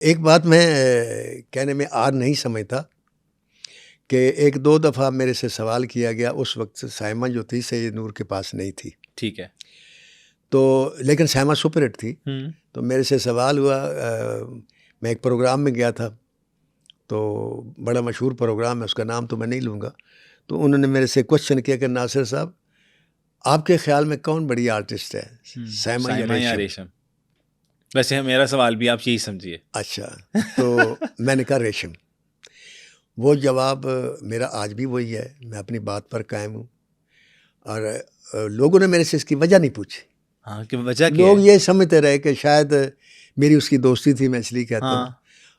ایک بات میں کہنے میں آر نہیں سمجھتا کہ ایک دو دفعہ میرے سے سوال کیا گیا. اس وقت سائمہ جو تھی سید نور کے پاس نہیں تھی. ٹھیک ہے. تو لیکن سائمہ سپر ہٹ تھی. تو میرے سے سوال ہوا. میں ایک پروگرام میں گیا تھا, تو بڑا مشہور پروگرام ہے, اس کا نام تو میں نہیں لوں گا. تو انہوں نے میرے سے کوشچن کیا کہ ناصر صاحب آپ کے خیال میں کون بڑی آرٹسٹ ہے, سائمہ یا ریشم؟ ویسے میرا سوال بھی آپ یہی سمجھیے. اچھا, تو میں نے کہا ریشم. وہ جواب میرا آج بھی وہی ہے, میں اپنی بات پر قائم ہوں. اور لوگوں نے میرے سے اس کی وجہ نہیں پوچھی. ہاں کہ وجہ کیا لوگ ہے؟ یہ سمجھتے رہے کہ شاید میری اس کی دوستی تھی, میں اس لیے کہتا ہوں.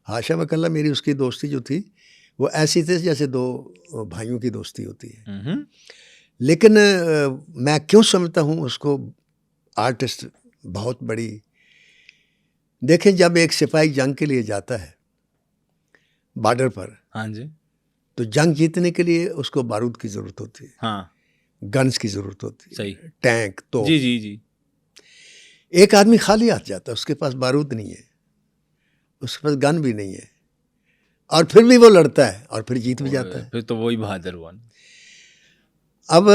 حاشا وکلا, میری اس کی دوستی جو تھی وہ ایسی تھی جیسے دو بھائیوں کی دوستی ہوتی ہے. لیکن میں کیوں سمجھتا ہوں اس کو آرٹسٹ بہت بڑی. دیکھیں, جب ایک سپاہی جنگ کے لیے جاتا ہے بارڈر پر, ہاں جی, تو جنگ جیتنے کے لیے اس کو بارود کی ضرورت ہوتی ہے, ہاں گنز کی ضرورت ہوتی ہے, صحیح, ٹینک تو. جی جی جی. ایک آدمی خالی ہاتھ جاتا ہے, اس کے پاس بارود نہیں ہے, اس کے پاس گن بھی نہیں ہے, اور پھر بھی وہ لڑتا ہے اور پھر جیت بھی جاتا ہے. پھر تو وہی بہادر ہوا. اب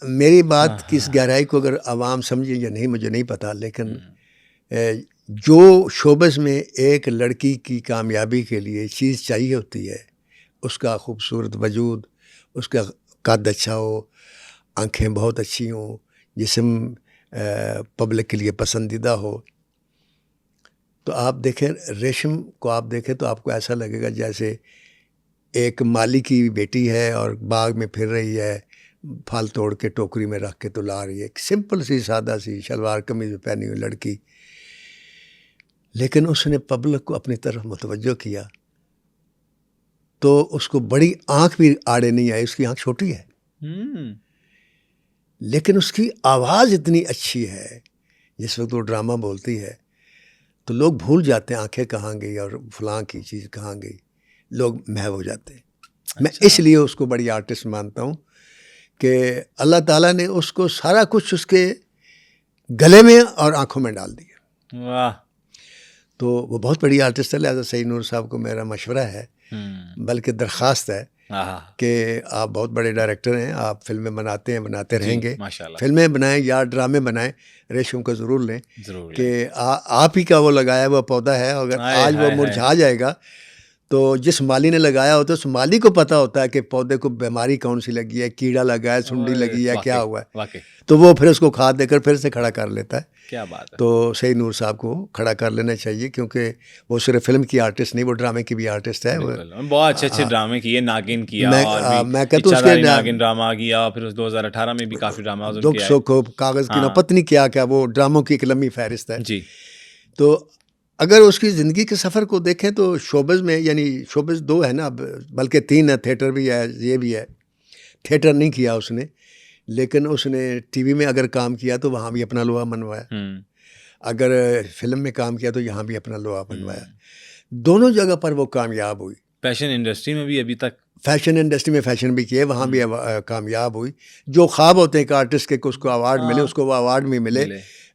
میری بات کی اس گہرائی کو اگر عوام سمجھے یا نہیں مجھے نہیں پتا, لیکن جو شعبز میں ایک لڑکی کی کامیابی کے لیے چیز چاہیے ہوتی ہے, اس کا خوبصورت وجود, اس کا قد اچھا ہو, آنکھیں بہت اچھی ہوں, جسم پبلک کے لیے پسندیدہ ہو. تو آپ دیکھیں ریشم کو, آپ دیکھیں تو آپ کو ایسا لگے گا جیسے ایک مالی کی بیٹی ہے اور باغ میں پھر رہی ہے, پھل توڑ کے ٹوکری میں رکھ کے تو لا رہی ہے. ایک سمپل سی سادہ سی شلوار قمیض پہنی ہوئی لڑکی, لیکن اس نے پبلک کو اپنی طرف متوجہ کیا تو اس کو بڑی آنکھ بھی آڑے نہیں آئی. اس کی آنکھ چھوٹی ہے لیکن اس کی آواز اتنی اچھی ہے. جس وقت وہ ڈرامہ بولتی ہے تو لوگ بھول جاتے ہیں آنکھیں کہاں گئی اور فلاں کی چیز کہاں گئی, لوگ محو ہو جاتے ہیں. میں اس لیے اس کو بڑی آرٹسٹ مانتا ہوں کہ اللہ تعالیٰ نے اس کو سارا کچھ اس کے گلے میں اور آنکھوں میں ڈال دیا. واہ. تو وہ بہت بڑی آرٹسٹ ہے. لہٰذا سید نور صاحب کو میرا مشورہ ہے, بلکہ درخواست ہے کہ آپ بہت بڑے ڈائریکٹر ہیں, آپ فلمیں بناتے ہیں, بناتے رہیں گے, فلمیں بنائیں یا ڈرامے بنائیں, ریشم کو ضرور لیں کہ آپ ہی کا وہ لگایا ہوا پودا ہے. اگر آج وہ مرجھا جائے گا تو جس مالی نے لگایا ہوتا ہے اس مالی کو پتہ ہوتا ہے کہ پودے کو بیماری کون سی لگی ہے, کیڑا لگا ہے, سنڈی لگی ہے, کیا ہوا ہے, تو وہ پھر اس کو کھاد دے کر پھر سے کھڑا کر لیتا ہے. کیا بات ہے. تو سید نور صاحب کو کھڑا کر لینا چاہیے, کیونکہ وہ صرف فلم کی آرٹسٹ نہیں, وہ ڈرامے کی بھی آرٹسٹ ہے. بہت اچھے اچھے ڈرامے کیے, ناگن کیا, میں کہتا ہوں اس کے ناگن ڈرامہ کیا, پھر 2018 میں بھی کافی ڈرامہ دکھ سکھ کاغذ کی نہ پتنی کیا کیا, وہ ڈراموں کی ایک لمبی فہرست ہے. جی. تو اگر اس کی زندگی کے سفر کو دیکھیں تو شوبز میں, یعنی شوبز دو ہے نا, بلکہ تین ہے, تھیٹر بھی ہے, یہ بھی ہے. تھیٹر نہیں کیا اس نے, لیکن اس نے ٹی وی میں اگر کام کیا تو وہاں بھی اپنا لوہا منوایا, اگر فلم میں کام کیا تو یہاں بھی اپنا لوہا منوایا. دونوں جگہ پر وہ کامیاب ہوئی. فیشن انڈسٹری میں بھی ابھی تک, فیشن انڈسٹری میں فیشن بھی کیے, وہاں بھی کامیاب ہوئی. جو خواب ہوتے ہیں کہ آرٹسٹ کے اس کو ایوارڈ ملے, اس کو وہ ایوارڈ بھی ملے.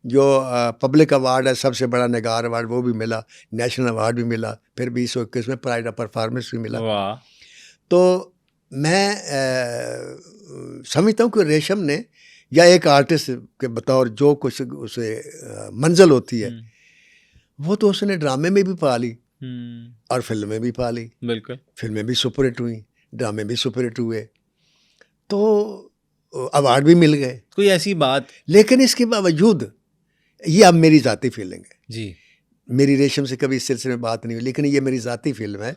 جو پبلک ایوارڈ ہے, سب سے بڑا نگار ایوارڈ, وہ بھی ملا. نیشنل ایوارڈ بھی ملا. پھر 2021 میں پرائڈ آف پرفارمنس بھی ملا. تو میں سمجھتا ہوں کہ ریشم نے, یا ایک آرٹسٹ کے بطور جو کچھ اسے منزل ہوتی ہے, وہ تو اس نے ڈرامے میں بھی پا لی اور فلم میں بھی پا لی. بالکل, فلمیں بھی سپر ہٹ ہوئیں, ڈرامے بھی سپر ہٹ ہوئے, تو ایوارڈ بھی مل گئے. کوئی ایسی بات, لیکن اس کے باوجود, یہ اب میری ذاتی فیلنگ ہے جی, میری ریشم سے کبھی اس سلسلے میں بات نہیں ہوئی, لیکن یہ میری ذاتی فلم ہے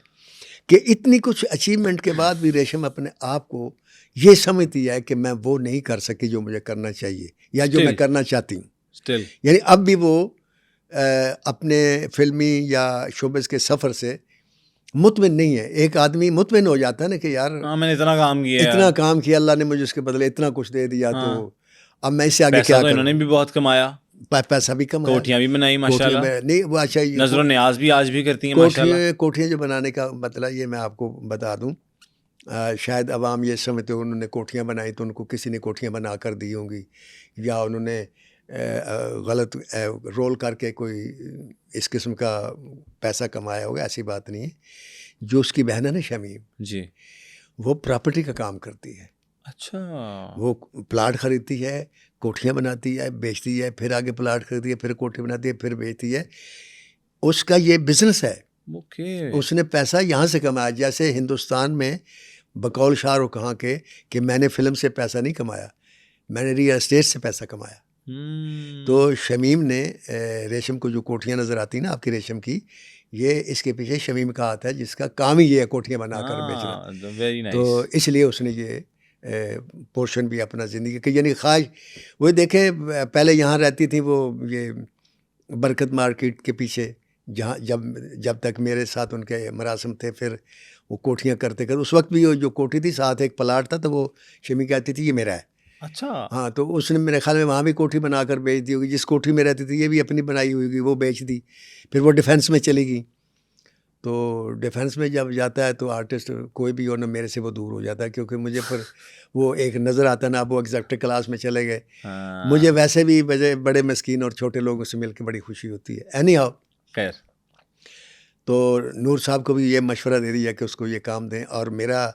کہ اتنی کچھ اچیومنٹ کے بعد بھی ریشم اپنے آپ کو یہ سمجھتی ہے کہ میں وہ نہیں کر سکی جو مجھے کرنا چاہیے یا جو میں کرنا چاہتی ہوں. یعنی اب بھی وہ اپنے فلمی یا شوبز کے سفر سے مطمئن نہیں ہے. ایک آدمی مطمئن ہو جاتا ہے نا کہ یار میں نے اتنا کام کیا, اللہ نے مجھے اس کے بدلے اتنا کچھ دے دیا, تو اب میں اس سے آگے کیا کروں. انہوں نے بھی بہت کمایا, پیسہ بھی کمایا, کوٹھیاں بھی بنائی ماشاءاللہ. نہیں وہ اچھا, نظر و نیاز بھی آج بھی کرتی ہیں ماشاءاللہ. کوٹھیاں جو بنانے کا مطلب یہ میں آپ کو بتا دوں, شاید عوام یہ سمجھتے انہوں نے کوٹھیاں بنائی تو ان کو کسی نے کوٹھیاں بنا کر دی ہوں گی, یا انہوں نے غلط رول کر کے کوئی اس قسم کا پیسہ کمایا ہوگا، ایسی بات نہیں ہے. جو اس کی بہن ہے نا شمیم، جی. وہ پراپرٹی کا کام کرتی ہے. اچھا. وہ پلاٹ خریدتی ہے، کوٹھیاں بناتی ہے، بیچتی ہے، پھر آگے پلاٹ خریدتی ہے، پھر کوٹھی بناتی ہے، پھر بیچتی ہے. اس کا یہ بزنس ہے. اوکے. اس نے پیسہ یہاں سے کمایا. جیسے ہندوستان میں بقول شاہ رخ خان کے کہ میں نے فلم سے پیسہ نہیں کمایا، میں نے ریئل اسٹیٹ سے پیسہ کمایا. تو شمیم نے ریشم کو جو کوٹھیاں نظر آتی نا آپ کی ریشم کی، یہ اس کے پیچھے شمیم کا ہاتھ ہے جس کا کام ہی یہ ہے کوٹھیاں بنا کر بیچنا. ویری تو نائس. اس لیے اس نے یہ پورشن بھی اپنا زندگی کہ یعنی خواہش. وہ دیکھیں پہلے یہاں رہتی تھی وہ یہ برکت مارکیٹ کے پیچھے، جہاں جب تک میرے ساتھ ان کے مراسم تھے، پھر وہ کوٹھیاں کرتے اس وقت بھی جو کوٹھی تھی ساتھ ایک پلاٹ تھا، تو وہ شمی کہتی تھی یہ میرا ہے. اچھا. ہاں، تو اس نے میرے خیال میں وہاں بھی کوٹھی بنا کر بیچ دی ہوگی. جس کوٹھی میں رہتی تھی یہ بھی اپنی بنائی ہوئی گی، وہ بیچ دی. پھر وہ ڈیفینس میں چلی گئی. تو ڈیفینس میں جب جاتا ہے تو آرٹسٹ کوئی بھی ہو نا، میرے سے وہ دور ہو جاتا ہے، کیونکہ مجھے پھر وہ ایک نظر آتا ہے نا، اب وہ ایگزیکٹو کلاس میں چلے گئے. مجھے ویسے بھی بڑے مسکین اور چھوٹے لوگوں سے مل کے بڑی خوشی ہوتی ہے. اینی ہاؤ، خیر. تو نور صاحب کو بھی یہ مشورہ دے دیا کہ اس کو یہ کام دیں. اور میرا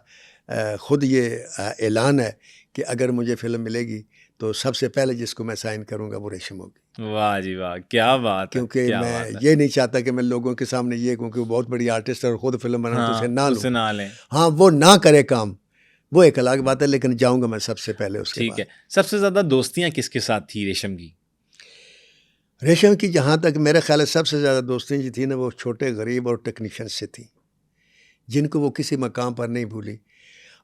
خود یہ اعلان ہے کہ اگر مجھے فلم ملے گی تو سب سے پہلے جس کو میں سائن کروں گا وہ ریشم ہوگی. واہ جی واہ، کیا بات ہے. کیونکہ میں یہ نہیں چاہتا کہ میں لوگوں کے سامنے یہ کہوں کہ وہ بہت بڑی آرٹسٹ ہے اور خود فلم بنا تو اسے نہ لوں. ہاں، وہ نہ کرے کام، وہ ایک الگ بات ہے، لیکن جاؤں گا میں سب سے پہلے اس کے بعد. ٹھیک ہے. سب سے زیادہ دوستیاں کس کے ساتھ تھی ریشم کی؟ ریشم کی جہاں تک میرا خیال ہے سب سے زیادہ دوستیں جو تھیں نا، وہ چھوٹے غریب اور ٹیکنیشین سے تھیں، جن کو وہ کسی مقام پر نہیں بھولی.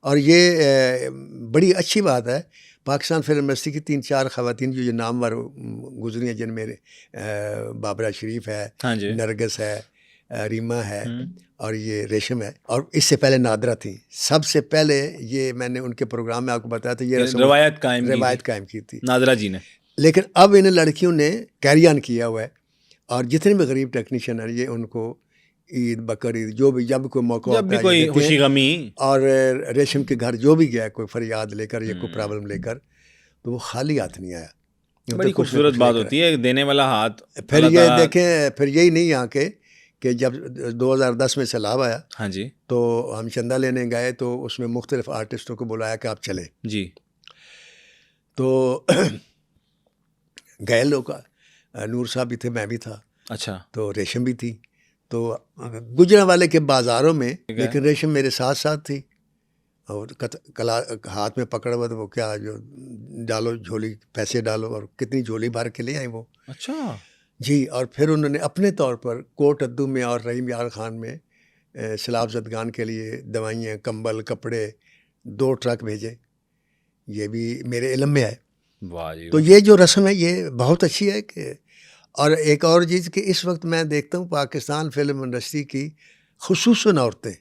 اور یہ بڑی اچھی بات ہے. پاکستان فلم انڈسٹری کی 3-4 خواتین جو نامور گزری ہیں، جن میں بابرہ شریف ہے، نرگس ہے، ریما ہے، اور یہ ریشم ہے. اور اس سے پہلے نادرہ تھیں. سب سے پہلے یہ میں نے ان کے پروگرام میں آپ کو بتایا تھا، یہ روایت قائم کی تھی نادرہ جی نے. لیکن اب ان لڑکیوں نے کیری آن کیا ہوا ہے. اور جتنے بھی غریب ٹیکنیشین ہیں، یہ ان کو عید بقرعید جو بھی جب کوئی موقع ہوتا ہے، کوئی خوشی غمی، اور ریشم کے گھر جو بھی گیا کوئی فریاد لے کر یا کوئی پرابلم لے کر، تو وہ خالی ہاتھ نہیں آیا. بڑی خوبصورت بات ہوتی ہے دینے والا ہاتھ. پھر یہ دیکھیں، پھر یہی نہیں یہاں کے کہ جب 2010 میں سیلاب آیا، ہاں جی، تو ہم چندہ لینے گئے، تو اس میں مختلف آرٹسٹوں کو بلایا کہ آپ چلیں. جی. تو گئے لوگ، نور صاحب بھی تھے، میں بھی تھا. اچھا. تو ریشم بھی تھی. تو گجرا والے کے بازاروں میں، لیکن ریشم میرے ساتھ ساتھ تھی، اور ہاتھ میں پکڑا ہوا، تو وہ کیا جو ڈالو جھولی، پیسے ڈالو، اور کتنی جھولی بھر کے لے آئیں وہ. اچھا جی. اور پھر انہوں نے اپنے طور پر کوٹ ادو میں اور رحیم یار خان میں سیلاب زدگان کے لیے دوائیاں، کمبل، کپڑے 2 ٹرک بھیجے. یہ بھی میرے علم میں ہے. تو یہ جو رسم ہے یہ بہت اچھی ہے. کہ اور ایک اور چیز کہ اس وقت میں دیکھتا ہوں پاکستان فلم انڈسٹری کی خصوصاً عورتیں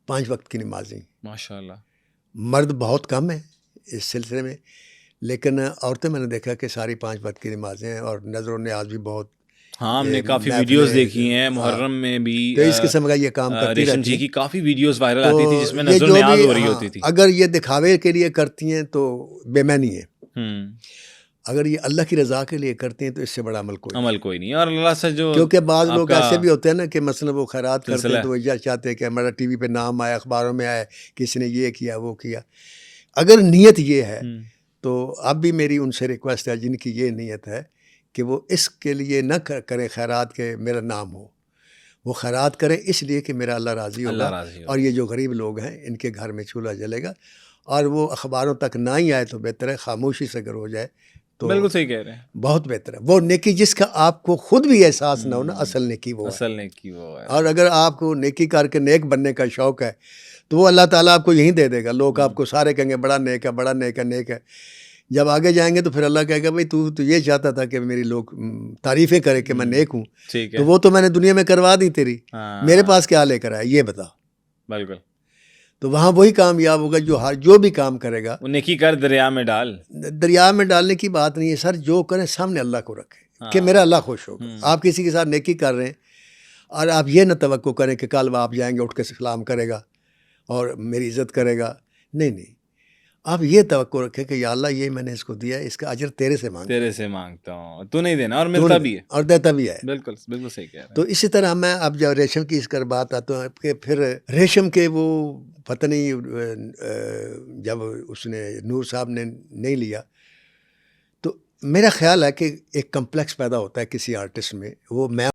5 وقت کی نمازیں، ماشاء اللہ. مرد بہت کم ہیں اس سلسلے میں، لیکن عورتیں میں نے دیکھا کہ ساری 5 وقت کی نمازیں ہیں، اور نظر و نیاز بھی بہت. ہاں، ہم نے کافی ویڈیوز دیکھی ہیں محرم میں بھی، تو اس قسم کا یہ کام کرتی ریشم رہتی جی ہیں. کی کافی ویڈیوز وائرل آتی تھی جس میں نظر و نیاز ہو رہی ہوتی تھی. اگر یہ دکھاوے کے لیے کرتی ہیں تو بے معنی ہے. اگر یہ اللہ کی رضا کے لیے کرتے ہیں تو اس سے بڑا عمل کوئی نہیں. اور اللہ سے جو، کیونکہ بعض لوگ ایسے بھی ہوتے ہیں نا کہ مثلا وہ خیرات کرتے ہیں تو وہ یہ چاہتے ہیں کہ ہمارا ٹی وی پہ نام آیا، اخباروں میں آیا، کسی نے یہ کیا وہ کیا. اگر نیت یہ ہے تو اب بھی میری ان سے ریکویسٹ ہے جن کی یہ نیت ہے کہ وہ اس کے لیے نہ کریں خیرات کہ میرا نام ہو. وہ خیرات کریں اس لیے کہ میرا اللہ راضی ہوگا، اور یہ جو غریب لوگ ہیں ان کے گھر میں چولہا جلے گا. اور وہ اخباروں تک نہ ہی آئے تو بہتر ہے، خاموشی سے اگر ہو جائے تو بالکل صحیح کہہ رہے ہیں، بہت بہتر ہے. وہ نیکی جس کا آپ کو خود بھی احساس نہ ہو نا، اصل نیکی وہ ہے. اور اگر آپ کو نیکی کر کے نیک بننے کا شوق ہے تو وہ اللہ تعالیٰ آپ کو یہیں دے دے گا. لوگ آپ کو سارے کہیں گے بڑا نیک ہے، بڑا نیک ہے، نیک ہے. جب آگے جائیں گے تو پھر اللہ کہے گا بھائی تو یہ چاہتا تھا کہ میری لوگ تعریفیں کرے کہ میں نیک ہوں، تو وہ تو میں نے دنیا میں کروا دی تیری، میرے پاس کیا لے کر آیا یہ بتا. بالکل. تو وہاں وہی کامیاب ہوگا جو بھی کام کرے گا. نیکی کر دریا میں ڈال. دریا میں ڈالنے کی بات نہیں ہے سر، جو کریں سامنے اللہ کو رکھے کہ میرا اللہ خوش ہوگا. آپ کسی کے ساتھ نیکی کر رہے ہیں اور آپ یہ نہ توقع کریں کہ کل آپ جائیں گے اٹھ کے سلام کرے گا اور میری عزت کرے گا. نہیں، آپ یہ توقع رکھیں کہ یا اللہ یہ میں نے اس کو دیا ہے، اس کا اجر تیرے سے مانگ تیرے سے مانگتا ہوں، تو نہیں دینا، اور ملتا بھی ہے. اور دیتا بھی ہے. بالکل بالکل صحیح کہہ رہے تو اسی طرح میں اب جب ریشم کی اس کر بات آتا ہوں کہ پھر ریشم کے وہ پتہ نہیں جب اس نے نور صاحب نے نہیں لیا تو میرا خیال ہے کہ ایک کمپلیکس پیدا ہوتا ہے کسی آرٹسٹ میں. وہ میں